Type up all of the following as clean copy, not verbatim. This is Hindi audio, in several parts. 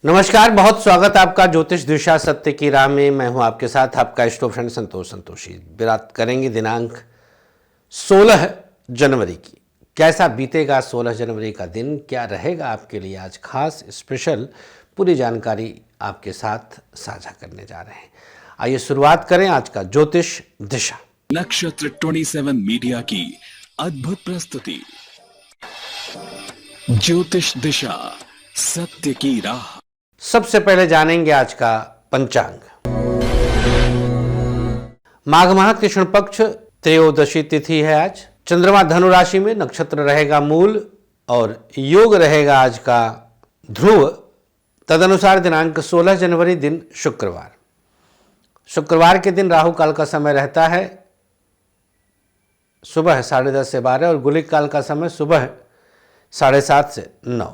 नमस्कार, बहुत स्वागत आपका ज्योतिष दिशा सत्य की राह में। मैं हूं आपके साथ आपका इष्ट फ्रेंड संतोषी। बात करेंगे दिनांक 16 जनवरी की। कैसा बीतेगा 16 जनवरी का दिन, क्या रहेगा आपके लिए आज खास स्पेशल, पूरी जानकारी आपके साथ साझा करने जा रहे हैं। आइए शुरुआत करें आज का ज्योतिष दिशा। नक्षत्र 27 मीडिया की अद्भुत प्रस्तुति ज्योतिष दिशा सत्य की राह। सबसे पहले जानेंगे आज का पंचांग। माघ माह कृष्ण पक्ष त्रयोदशी तिथि है आज। चंद्रमा धनु राशि में, नक्षत्र रहेगा मूल और योग रहेगा आज का ध्रुव। तदनुसार दिनांक 16 जनवरी दिन शुक्रवार। शुक्रवार के दिन राहु काल का समय रहता है सुबह 10:30 से 12 और गुलिक काल का समय सुबह 7:30 से 9।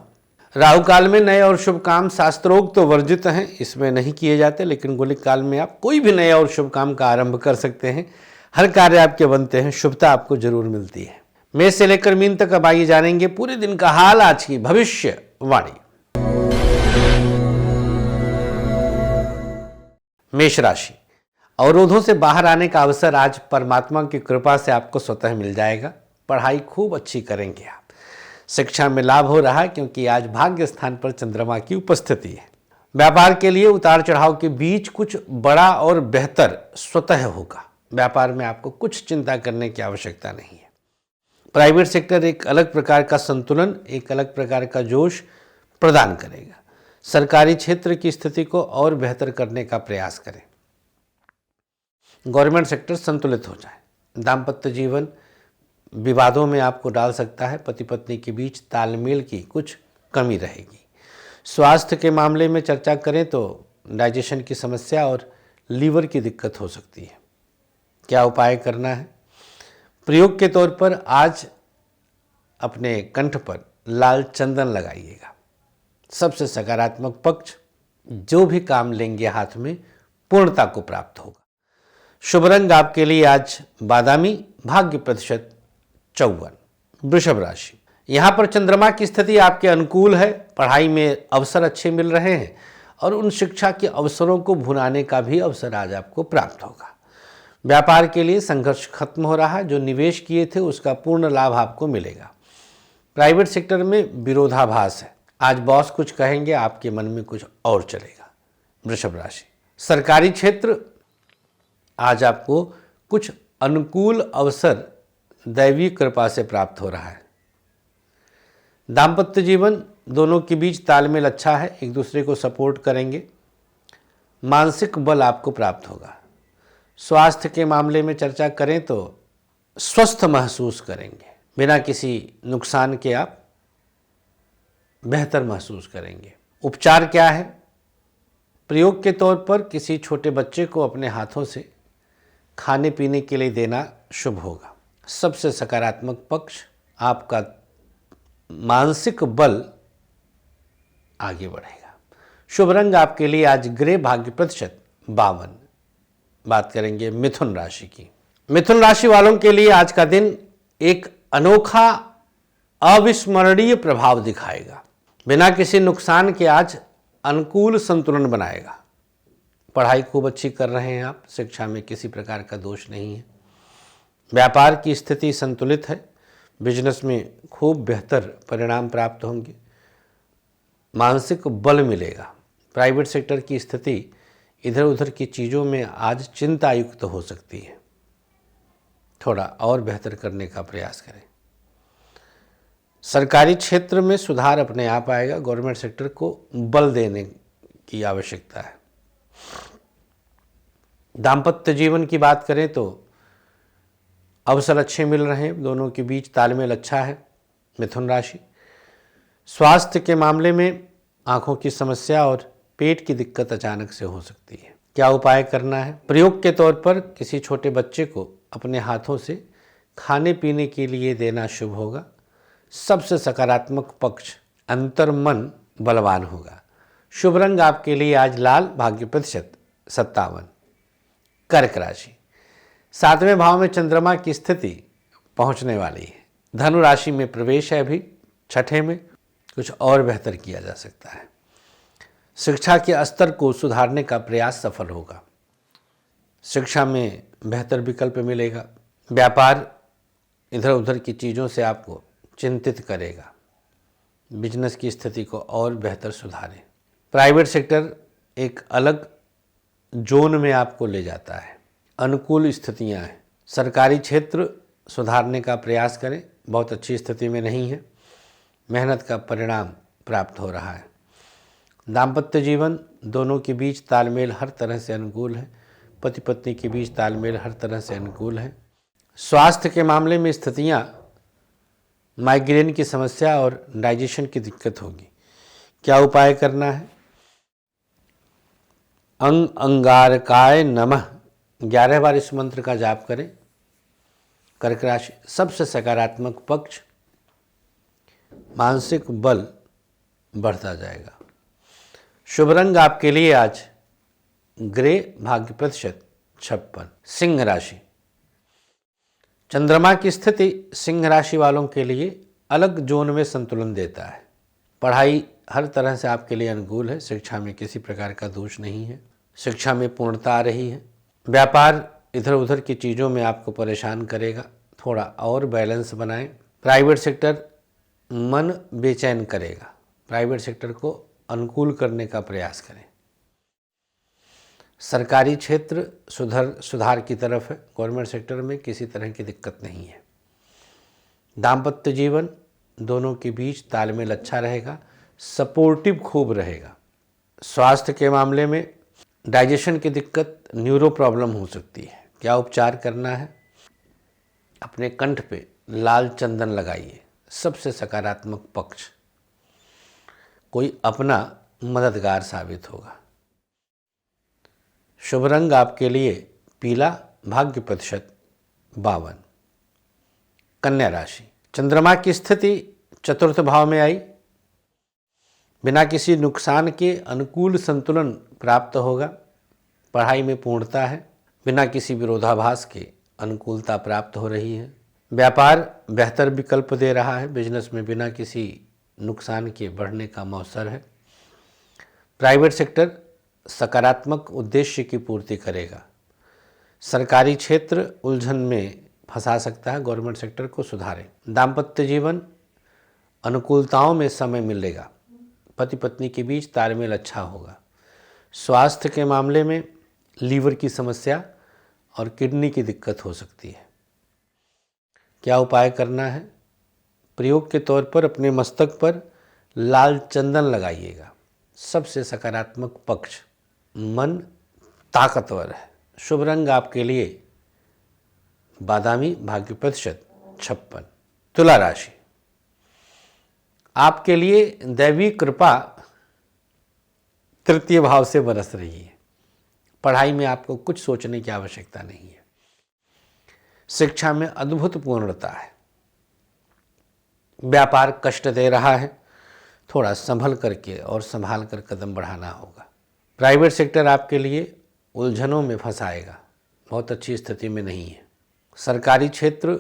राहु काल में नए और शुभ काम शास्त्रोक्त तो वर्जित हैं, इसमें नहीं किए जाते, लेकिन गुलिक काल में आप कोई भी नए और शुभ काम का आरंभ कर सकते हैं। हर कार्य आपके बनते हैं, शुभता आपको जरूर मिलती है। मेष से लेकर मीन तक अब आइए जानेंगे पूरे दिन का हाल, आज की भविष्यवाणी। मेष राशि, अवरोधों से बाहर आने का अवसर आज परमात्मा की कृपा से आपको स्वतः मिल जाएगा। पढ़ाई खूब अच्छी करेंगे आप। शिक्षा में लाभ हो रहा है क्योंकि आज भाग्य स्थान पर चंद्रमा की उपस्थिति है। व्यापार के लिए उतार चढ़ाव के बीच कुछ बड़ा और बेहतर स्वतः होगा। व्यापार में आपको कुछ चिंता करने की आवश्यकता नहीं है। प्राइवेट सेक्टर एक अलग प्रकार का संतुलन, एक अलग प्रकार का जोश प्रदान करेगा। सरकारी क्षेत्र की स्थिति को और बेहतर करने का प्रयास करें। गवर्नमेंट सेक्टर संतुलित हो जाए। दाम्पत्य जीवन विवादों में आपको डाल सकता है। पति पत्नी के बीच तालमेल की कुछ कमी रहेगी। स्वास्थ्य के मामले में चर्चा करें तो डाइजेशन की समस्या और लीवर की दिक्कत हो सकती है। क्या उपाय करना है? प्रयोग के तौर पर आज अपने कंठ पर लाल चंदन लगाइएगा। सबसे सकारात्मक पक्ष, जो भी काम लेंगे हाथ में पूर्णता को प्राप्त होगा। शुभ रंग आपके लिए आज बादामी, भाग्य प्रतिशत 54। वृषभ राशि, यहाँ पर चंद्रमा की स्थिति आपके अनुकूल है। पढ़ाई में अवसर अच्छे मिल रहे हैं और उन शिक्षा के अवसरों को भुनाने का भी अवसर आज आपको प्राप्त होगा। व्यापार के लिए संघर्ष खत्म हो रहा है। जो निवेश किए थे उसका पूर्ण लाभ आपको मिलेगा। प्राइवेट सेक्टर में विरोधाभास है। आज बॉस कुछ कहेंगे, आपके मन में कुछ और चलेगा। वृषभ राशि, सरकारी क्षेत्र आज आपको कुछ अनुकूल अवसर दैवीय कृपा से प्राप्त हो रहा है। दाम्पत्य जीवन, दोनों के बीच तालमेल अच्छा है, एक दूसरे को सपोर्ट करेंगे। मानसिक बल आपको प्राप्त होगा। स्वास्थ्य के मामले में चर्चा करें तो स्वस्थ महसूस करेंगे। बिना किसी नुकसान के आप बेहतर महसूस करेंगे। उपचार क्या है? प्रयोग के तौर पर किसी छोटे बच्चे को अपने हाथों से खाने पीने के लिए देना शुभ होगा। सबसे सकारात्मक पक्ष, आपका मानसिक बल आगे बढ़ेगा। शुभ रंग आपके लिए आज ग्रे, भाग्य प्रतिशत 52। बात करेंगे मिथुन राशि की। मिथुन राशि वालों के लिए आज का दिन एक अनोखा अविस्मरणीय प्रभाव दिखाएगा। बिना किसी नुकसान के आज अनुकूल संतुलन बनाएगा। पढ़ाई खूब अच्छी कर रहे हैं आप। शिक्षा में किसी प्रकार का दोष नहीं है। व्यापार की स्थिति संतुलित है। बिजनेस में खूब बेहतर परिणाम प्राप्त होंगे। मानसिक बल मिलेगा। प्राइवेट सेक्टर की स्थिति इधर उधर की चीज़ों में आज चिंतायुक्त हो सकती है। थोड़ा और बेहतर करने का प्रयास करें। सरकारी क्षेत्र में सुधार अपने आप आएगा। गवर्नमेंट सेक्टर को बल देने की आवश्यकता है। दाम्पत्य जीवन की बात करें तो अवसर अच्छे मिल रहे हैं। दोनों के बीच तालमेल अच्छा है। मिथुन राशि, स्वास्थ्य के मामले में आंखों की समस्या और पेट की दिक्कत अचानक से हो सकती है। क्या उपाय करना है? प्रयोग के तौर पर किसी छोटे बच्चे को अपने हाथों से खाने पीने के लिए देना शुभ होगा। सबसे सकारात्मक पक्ष, अंतर्मन बलवान होगा। शुभ रंग आपके लिए आज लाल, भाग्य प्रतिशत 57। कर्क राशि, 7वें भाव में चंद्रमा की स्थिति पहुंचने वाली है। धनु राशि में प्रवेश है। अभी छठे में कुछ और बेहतर किया जा सकता है। शिक्षा के स्तर को सुधारने का प्रयास सफल होगा। शिक्षा में बेहतर विकल्प मिलेगा। व्यापार इधर उधर की चीज़ों से आपको चिंतित करेगा। बिजनेस की स्थिति को और बेहतर सुधारें। प्राइवेट सेक्टर एक अलग जोन में आपको ले जाता है। अनुकूल स्थितियां हैं। सरकारी क्षेत्र सुधारने का प्रयास करें, बहुत अच्छी स्थिति में नहीं है। मेहनत का परिणाम प्राप्त हो रहा है। दाम्पत्य जीवन दोनों के बीच तालमेल हर तरह से अनुकूल है। पति पत्नी के बीच तालमेल हर तरह से अनुकूल है। स्वास्थ्य के मामले में स्थितियां माइग्रेन की समस्या और डाइजेशन की दिक्कत होगी। क्या उपाय करना है? अंग अंगारकाय नमः 11 बार इस मंत्र का जाप करें। कर्क राशि, सबसे सकारात्मक पक्ष, मानसिक बल बढ़ता जाएगा। शुभ रंग आपके लिए आज ग्रे, भाग्य प्रतिशत 56। सिंह राशि, चंद्रमा की स्थिति सिंह राशि वालों के लिए अलग जोन में संतुलन देता है। पढ़ाई हर तरह से आपके लिए अनुकूल है। शिक्षा में किसी प्रकार का दोष नहीं है। शिक्षा में पूर्णता आ रही है। व्यापार इधर उधर की चीज़ों में आपको परेशान करेगा, थोड़ा और बैलेंस बनाएं। प्राइवेट सेक्टर मन बेचैन करेगा। प्राइवेट सेक्टर को अनुकूल करने का प्रयास करें। सरकारी क्षेत्र सुधार की तरफ है। गवर्नमेंट सेक्टर में किसी तरह की दिक्कत नहीं है। दाम्पत्य जीवन दोनों के बीच तालमेल अच्छा रहेगा। सपोर्टिव खूब रहेगा। स्वास्थ्य के मामले में डाइजेशन की दिक्कत, न्यूरो प्रॉब्लम हो सकती है। क्या उपचार करना है? अपने कंठ पे लाल चंदन लगाइए, सबसे सकारात्मक पक्ष। कोई अपना मददगार साबित होगा। शुभ रंग आपके लिए पीला, भाग्य प्रतिशत 52। कन्या राशि, चंद्रमा की स्थिति चतुर्थ भाव में आई। बिना किसी नुकसान के अनुकूल संतुलन प्राप्त होगा। पढ़ाई में पूर्णता है। बिना किसी विरोधाभास के अनुकूलता प्राप्त हो रही है। व्यापार बेहतर विकल्प दे रहा है। बिजनेस में बिना किसी नुकसान के बढ़ने का अवसर है। प्राइवेट सेक्टर सकारात्मक उद्देश्य की पूर्ति करेगा। सरकारी क्षेत्र उलझन में फंसा सकता है। गवर्नमेंट सेक्टर को सुधारें। दाम्पत्य जीवन अनुकूलताओं में समय मिलेगा। पति पत्नी के बीच तालमेल अच्छा होगा। स्वास्थ्य के मामले में लीवर की समस्या और किडनी की दिक्कत हो सकती है। क्या उपाय करना है? प्रयोग के तौर पर अपने मस्तक पर लाल चंदन लगाइएगा। सबसे सकारात्मक पक्ष, मन ताकतवर है। शुभ रंग आपके लिए बादामी, भाग्य प्रतिशत 56। तुला राशि, आपके लिए दैवी कृपा तृतीय भाव से बरस रही है। पढ़ाई में आपको कुछ सोचने की आवश्यकता नहीं है। शिक्षा में अद्भुत पूर्णता है। व्यापार कष्ट दे रहा है। थोड़ा संभल करके और संभाल कर कदम बढ़ाना होगा। प्राइवेट सेक्टर आपके लिए उलझनों में फंसाएगा। बहुत अच्छी स्थिति में नहीं है। सरकारी क्षेत्र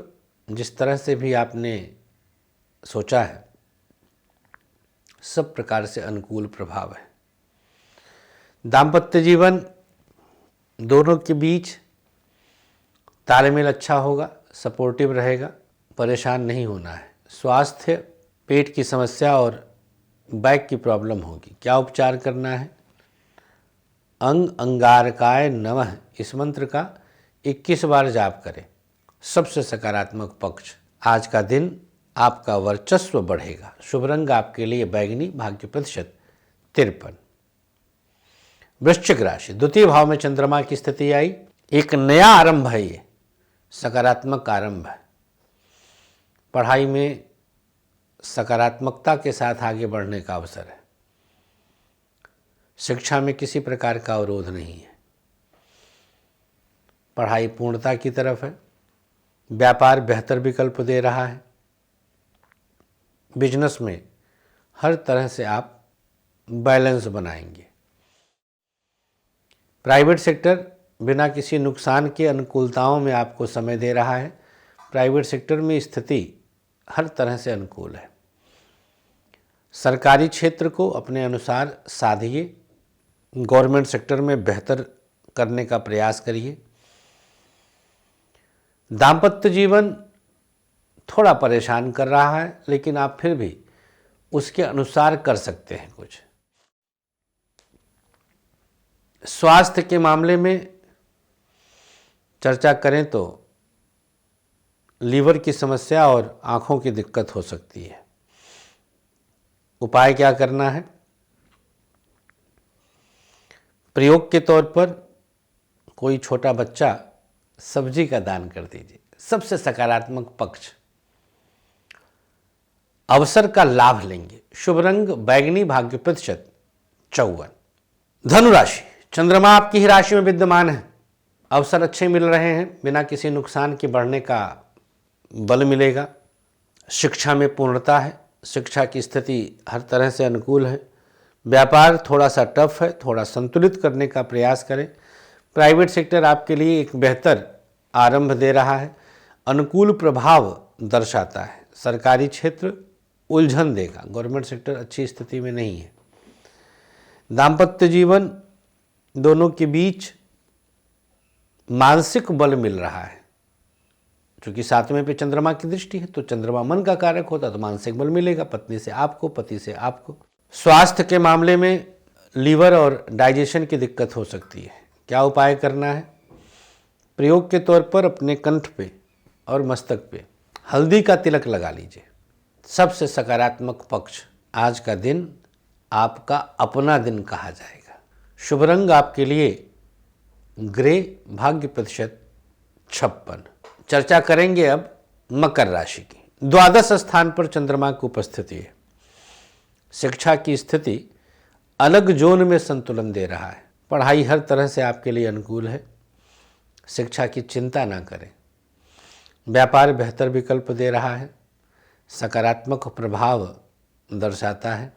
जिस तरह से भी आपने सोचा है, सब प्रकार से अनुकूल प्रभाव है। दाम्पत्य जीवन दोनों के बीच तालमेल अच्छा होगा, सपोर्टिव रहेगा, परेशान नहीं होना है। स्वास्थ्य, पेट की समस्या और बैक की प्रॉब्लम होगी। क्या उपचार करना है? अंग अंगारकाय नमः इस मंत्र का 21 बार जाप करें। सबसे सकारात्मक पक्ष, आज का दिन आपका वर्चस्व बढ़ेगा। शुभ रंग आपके लिए बैगनी, भाग्य प्रतिशत 53। वृश्चिक राशि, द्वितीय भाव में चंद्रमा की स्थिति आई। एक नया आरंभ है, ये सकारात्मक आरंभ है। पढ़ाई में सकारात्मकता के साथ आगे बढ़ने का अवसर है। शिक्षा में किसी प्रकार का अवरोध नहीं है। पढ़ाई पूर्णता की तरफ है। व्यापार बेहतर विकल्प दे रहा है। बिजनेस में हर तरह से आप बैलेंस बनाएंगे। प्राइवेट सेक्टर बिना किसी नुकसान के अनुकूलताओं में आपको समय दे रहा है। प्राइवेट सेक्टर में स्थिति हर तरह से अनुकूल है। सरकारी क्षेत्र को अपने अनुसार साधिए। गवर्नमेंट सेक्टर में बेहतर करने का प्रयास करिए। दाम्पत्य जीवन थोड़ा परेशान कर रहा है, लेकिन आप फिर भी उसके अनुसार कर सकते हैं कुछ। स्वास्थ्य के मामले में चर्चा करें तो लीवर की समस्या और आंखों की दिक्कत हो सकती है। उपाय क्या करना है? प्रयोग के तौर पर कोई छोटा बच्चा सब्जी का दान कर दीजिए, सबसे सकारात्मक पक्ष। अवसर का लाभ लेंगे। शुभ रंग बैगनी, भाग्य प्रतिशत 54। धनु राशि, चंद्रमा आपकी ही राशि में विद्यमान है। अवसर अच्छे मिल रहे हैं, बिना किसी नुकसान के बढ़ने का बल मिलेगा। शिक्षा में पूर्णता है, शिक्षा की स्थिति हर तरह से अनुकूल है। व्यापार थोड़ा सा टफ है, थोड़ा संतुलित करने का प्रयास करें। प्राइवेट सेक्टर आपके लिए एक बेहतर आरंभ दे रहा है, अनुकूल प्रभाव दर्शाता है। सरकारी क्षेत्र उलझन देगा, गवर्नमेंट सेक्टर अच्छी स्थिति में नहीं है। दाम्पत्य जीवन दोनों के बीच मानसिक बल मिल रहा है, क्योंकि 7वें पे चंद्रमा की दृष्टि है, तो चंद्रमा मन का कारक होता, तो मानसिक बल मिलेगा पत्नी से आपको, पति से आपको। स्वास्थ्य के मामले में लीवर और डाइजेशन की दिक्कत हो सकती है। क्या उपाय करना है? प्रयोग के तौर पर अपने कंठ पे और मस्तक पे हल्दी का तिलक लगा लीजिए। सबसे सकारात्मक पक्ष, आज का दिन आपका अपना दिन कहा जाएगा। शुभ रंग आपके लिए ग्रे, भाग्य प्रतिशत 56। चर्चा करेंगे अब मकर राशि की। द्वादश स्थान पर चंद्रमा की उपस्थिति है। शिक्षा की स्थिति अलग जोन में संतुलन दे रहा है। पढ़ाई हर तरह से आपके लिए अनुकूल है, शिक्षा की चिंता ना करें। व्यापार बेहतर विकल्प दे रहा है, सकारात्मक प्रभाव दर्शाता है।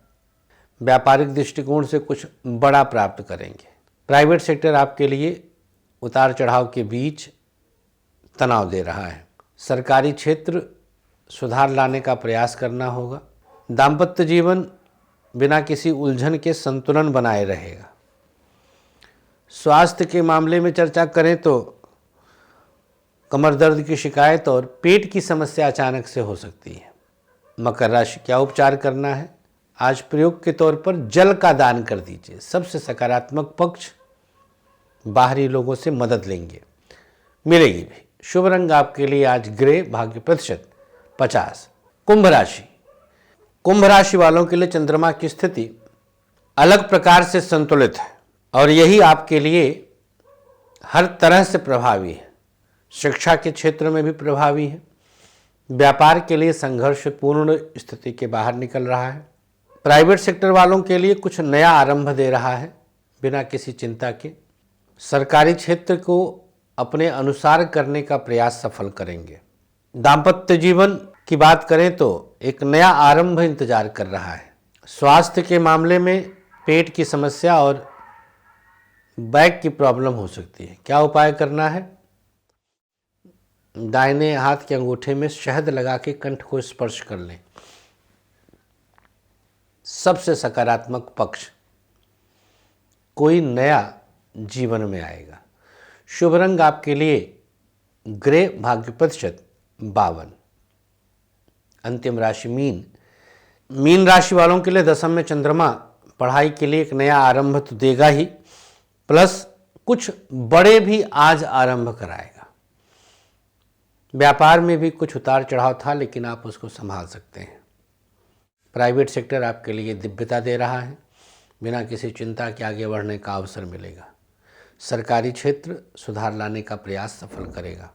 व्यापारिक दृष्टिकोण से कुछ बड़ा प्राप्त करेंगे। प्राइवेट सेक्टर आपके लिए उतार चढ़ाव के बीच तनाव दे रहा है। सरकारी क्षेत्र सुधार लाने का प्रयास करना होगा। दाम्पत्य जीवन बिना किसी उलझन के संतुलन बनाए रहेगा। स्वास्थ्य के मामले में चर्चा करें तो कमर दर्द की शिकायत और पेट की समस्या अचानक से हो सकती है। मकर राशि, क्या उपचार करना है? आज प्रयोग के तौर पर जल का दान कर दीजिए। सबसे सकारात्मक पक्ष, बाहरी लोगों से मदद लेंगे, मिलेगी भी। शुभ रंग आपके लिए आज ग्रे, भाग्य प्रतिशत 50। कुंभ राशि, कुंभ राशि वालों के लिए चंद्रमा की स्थिति अलग प्रकार से संतुलित है और यही आपके लिए हर तरह से प्रभावी है। शिक्षा के क्षेत्र में भी प्रभावी है। व्यापार के लिए संघर्षपूर्ण स्थिति के बाहर निकल रहा है। प्राइवेट सेक्टर वालों के लिए कुछ नया आरंभ दे रहा है, बिना किसी चिंता के। सरकारी क्षेत्र को अपने अनुसार करने का प्रयास सफल करेंगे। दाम्पत्य जीवन की बात करें तो एक नया आरंभ इंतजार कर रहा है। स्वास्थ्य के मामले में पेट की समस्या और बैक की प्रॉब्लम हो सकती है। क्या उपाय करना है? दाहिने हाथ के अंगूठे में शहद लगा के कंठ को स्पर्श कर लें। सबसे सकारात्मक पक्ष, कोई नया जीवन में आएगा। शुभ रंग आपके लिए ग्रे, भाग्य प्रतिशत 52। अंतिम राशि मीन। मीन राशि वालों के लिए दशम में चंद्रमा पढ़ाई के लिए एक नया आरंभ तो देगा ही, प्लस कुछ बड़े भी आज आरंभ कराएगा। व्यापार में भी कुछ उतार चढ़ाव था, लेकिन आप उसको संभाल सकते हैं। प्राइवेट सेक्टर आपके लिए दिव्यता दे रहा है, बिना किसी चिंता के आगे बढ़ने का अवसर मिलेगा। सरकारी क्षेत्र सुधार लाने का प्रयास सफल करेगा।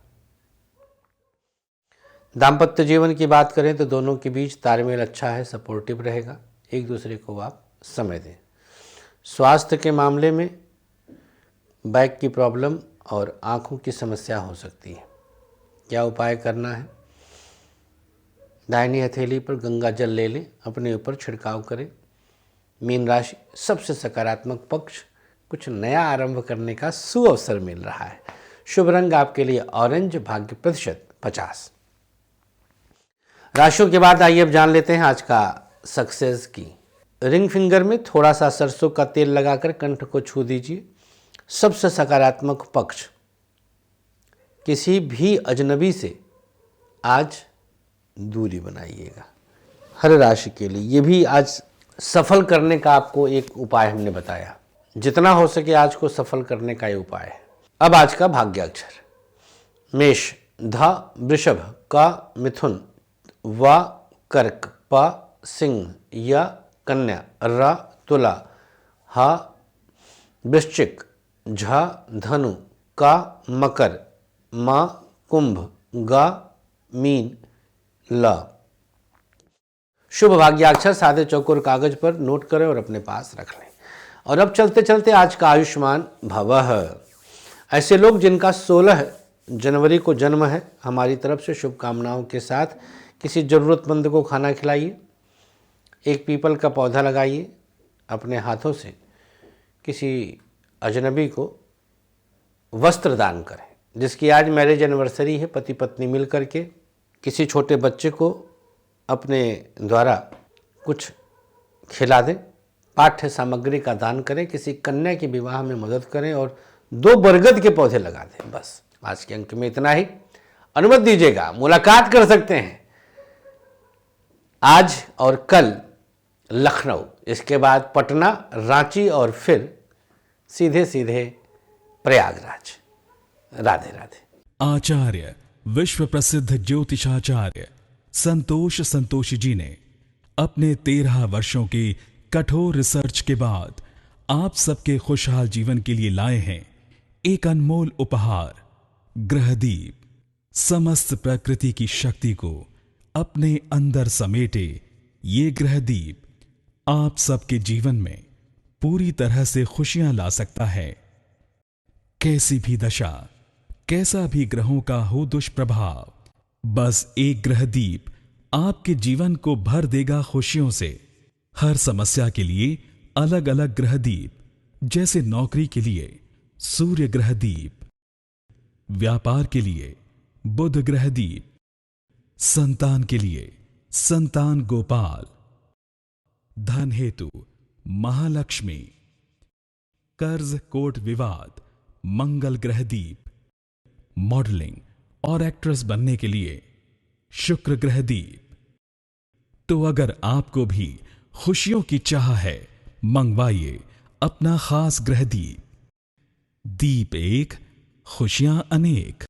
दाम्पत्य जीवन की बात करें तो दोनों के बीच तालमेल अच्छा है, सपोर्टिव रहेगा, एक दूसरे को आप समय दें। स्वास्थ्य के मामले में बैक की प्रॉब्लम और आँखों की समस्या हो सकती है। क्या उपाय करना है? दाहिनी हथेली पर गंगा जल ले लें, अपने ऊपर छिड़काव करें। मीन राशि, सबसे सकारात्मक पक्ष, कुछ नया आरंभ करने का सुअवसर मिल रहा है। शुभ रंग आपके लिए ऑरेंज, भाग्य प्रतिशत 50। राशियों के बाद आइए अब जान लेते हैं आज का सक्सेस की। रिंग फिंगर में थोड़ा सा सरसों का तेल लगाकर कंठ को छू दीजिए। सबसे सकारात्मक पक्ष, किसी भी अजनबी से आज दूरी बनाइएगा। हर राशि के लिए ये भी आज सफल करने का आपको एक उपाय हमने बताया। जितना हो सके आज को सफल करने का ये उपाय है। अब आज का भाग्याक्षर, मेष, ध वृषभ, क मिथुन, व कर्क, प सिंह, य कन्या, र तुला, ह वृश्चिक, झ धनु, क मकर, म कुंभ, ग मीन, ल। शुभ भाग्याक्षर सादे चौकोर कागज पर नोट करें और अपने पास रख लें। और अब चलते चलते आज का आयुष्मान भवः। ऐसे लोग जिनका 16 जनवरी को जन्म है, हमारी तरफ से शुभकामनाओं के साथ किसी ज़रूरतमंद को खाना खिलाइए, एक पीपल का पौधा लगाइए, अपने हाथों से किसी अजनबी को वस्त्र दान करें। जिसकी आज मैरिज एनिवर्सरी है, पति पत्नी मिल करके किसी छोटे बच्चे को अपने द्वारा कुछ खिला दें। पाठ्य सामग्री का दान करें, किसी कन्या के विवाह में मदद करें और 2 बरगद के पौधे लगा दें। बस आज के अंक में इतना ही। अनुमति दीजिएगा, मुलाकात कर सकते हैं आज और कल लखनऊ, इसके बाद पटना, रांची और फिर सीधे सीधे प्रयागराज। राधे राधे। आचार्य विश्व प्रसिद्ध ज्योतिषाचार्य संतोषी जी ने अपने 13 वर्षों की कठोर रिसर्च के बाद आप सबके खुशहाल जीवन के लिए लाए हैं एक अनमोल उपहार, ग्रहदीप। समस्त प्रकृति की शक्ति को अपने अंदर समेटे ये ग्रहदीप आप सबके जीवन में पूरी तरह से खुशियां ला सकता है। कैसी भी दशा, कैसा भी ग्रहों का हो दुष्प्रभाव, बस एक ग्रहदीप आपके जीवन को भर देगा खुशियों से। हर समस्या के लिए अलग अलग ग्रहदीप, जैसे नौकरी के लिए सूर्य ग्रहदीप, व्यापार के लिए बुध ग्रहदीप, संतान के लिए संतान गोपाल, धन हेतु महालक्ष्मी, कर्ज कोर्ट विवाद मंगल ग्रहदीप, मॉडलिंग और एक्ट्रेस बनने के लिए शुक्र ग्रहदीप। तो अगर आपको भी खुशियों की चाह है, मंगवाइए अपना खास ग्रहदीप। दीप एक, खुशियां अनेक।